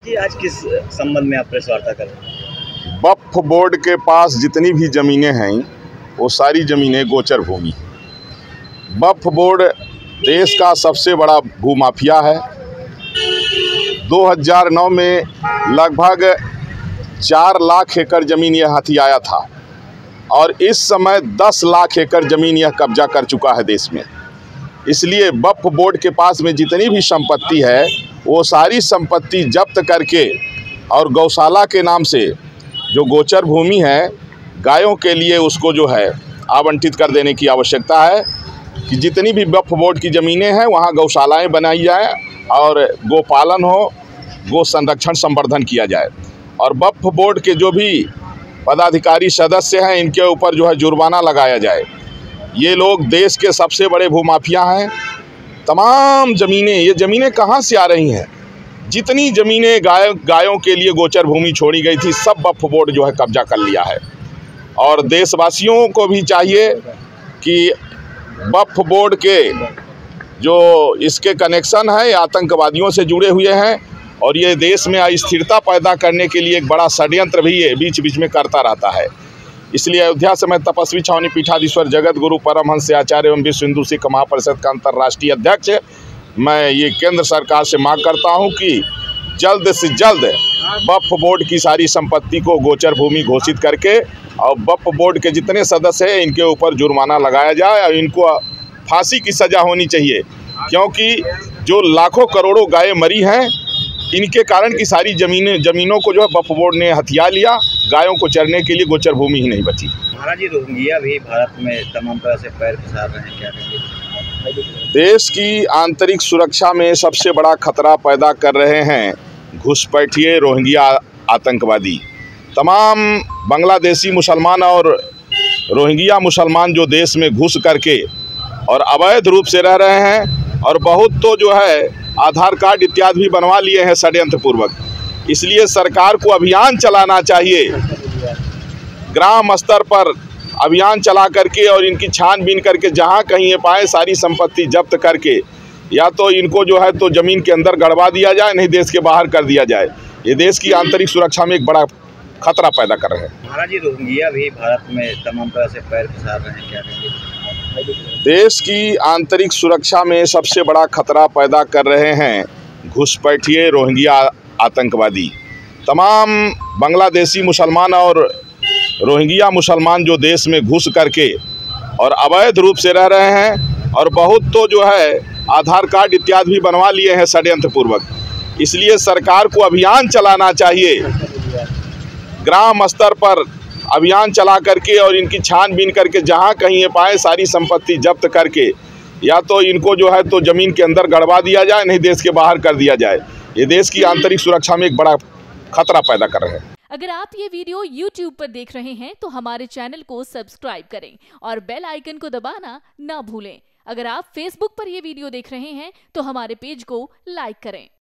जी, आज किस संबंध में आप प्रेस वार्ता कर रहे हैं? वक्फ बोर्ड के पास जितनी भी ज़मीनें हैं वो सारी ज़मीनें गोचर भूमि। वक्फ बोर्ड देश का सबसे बड़ा भूमाफिया है। 2009 में लगभग 4 लाख एकड़ ज़मीन यह हथियाया था और इस समय 10 लाख एकड़ ज़मीन यह कब्जा कर चुका है देश में। इसलिए वक्फ बोर्ड के पास में जितनी भी संपत्ति है वो सारी संपत्ति जब्त करके और गौशाला के नाम से जो गोचर भूमि है गायों के लिए उसको जो है आवंटित कर देने की आवश्यकता है कि जितनी भी वक्फ बोर्ड की ज़मीनें हैं वहाँ गौशालाएं बनाई जाए और गोपालन हो, गो संरक्षण संवर्धन किया जाए। और वक्फ बोर्ड के जो भी पदाधिकारी सदस्य हैं इनके ऊपर जो है जुर्माना लगाया जाए। ये लोग देश के सबसे बड़े भूमाफिया हैं। तमाम ज़मीनें, ये ज़मीनें कहाँ से आ रही हैं? जितनी ज़मीनें गायों के लिए गोचर भूमि छोड़ी गई थी सब वक्फ बोर्ड जो है कब्जा कर लिया है। और देशवासियों को भी चाहिए कि वक्फ बोर्ड के जो इसके कनेक्शन है आतंकवादियों से जुड़े हुए हैं और ये देश में अस्थिरता पैदा करने के लिए एक बड़ा षड्यंत्र भी ये बीच बीच में करता रहता है। इसलिए अयोध्या समेत तपस्वी छावनी पीठाधीश्वर जगत गुरु परमहंस आचार्य एवं विश्व हिंदू सिख महापरिषद का अंतर्राष्ट्रीय अध्यक्ष मैं ये केंद्र सरकार से मांग करता हूं कि जल्द से जल्द वक्फ बोर्ड की सारी संपत्ति को गोचर भूमि घोषित करके और वक्फ बोर्ड के जितने सदस्य हैं इनके ऊपर जुर्माना लगाया जाए और इनको फांसी की सज़ा होनी चाहिए, क्योंकि जो लाखों करोड़ों गायें मरी हैं इनके कारण की सारी ज़मीनों को जो है वक्फ बोर्ड ने हथिया लिया। गायों को चरने के लिए गोचर भूमि ही नहीं बची। महाराज जी, रोहिंग्या भी भारत में तमाम तरह से पैर पसार रहे हैं, क्या कहेंगे? देश की आंतरिक सुरक्षा में सबसे बड़ा खतरा पैदा कर रहे हैं घुसपैठिए रोहिंग्या आतंकवादी। तमाम बांग्लादेशी मुसलमान और रोहिंग्या मुसलमान जो देश में घुस करके और अवैध रूप से रह रहे हैं और बहुत तो जो है आधार कार्ड इत्यादि भी बनवा लिए हैं षड्यंत्र पूर्वक। इसलिए सरकार को अभियान चलाना चाहिए, ग्राम स्तर पर अभियान चला करके और इनकी छानबीन करके जहां कहीं ये पाए सारी संपत्ति जब्त करके या तो इनको जो है तो ज़मीन के अंदर गड़वा दिया जाए, नहीं देश के बाहर कर दिया जाए। ये देश की आंतरिक सुरक्षा में एक बड़ा खतरा पैदा कर रहे हैं। महाराज जी, रोहिंग्या भी भारत में तमाम तरह से पैर पसार रहे हैं, क्या कहेंगे? देश की आंतरिक सुरक्षा में सबसे बड़ा खतरा पैदा कर रहे हैं घुसपैठिए रोहिंग्या आतंकवादी। तमाम बांग्लादेशी मुसलमान और रोहिंग्या मुसलमान जो देश में घुस करके और अवैध रूप से रह रहे हैं और बहुत तो जो है आधार कार्ड इत्यादि भी बनवा लिए हैं षड्यंत्र पूर्वक। इसलिए सरकार को अभियान चलाना चाहिए, ग्राम स्तर पर अभियान चला करके और इनकी छानबीन करके जहां कहीं ये पाए सारी संपत्ति जब्त करके या तो इनको जो है तो ज़मीन के अंदर गड़वा दिया जाए, नहीं देश के बाहर कर दिया जाए। ये देश की आंतरिक सुरक्षा में एक बड़ा खतरा पैदा कर रहे हैं। अगर आप ये वीडियो YouTube पर देख रहे हैं तो हमारे चैनल को सब्सक्राइब करें और बेल आइकन को दबाना ना भूलें। अगर आप Facebook पर ये वीडियो देख रहे हैं तो हमारे पेज को लाइक करें।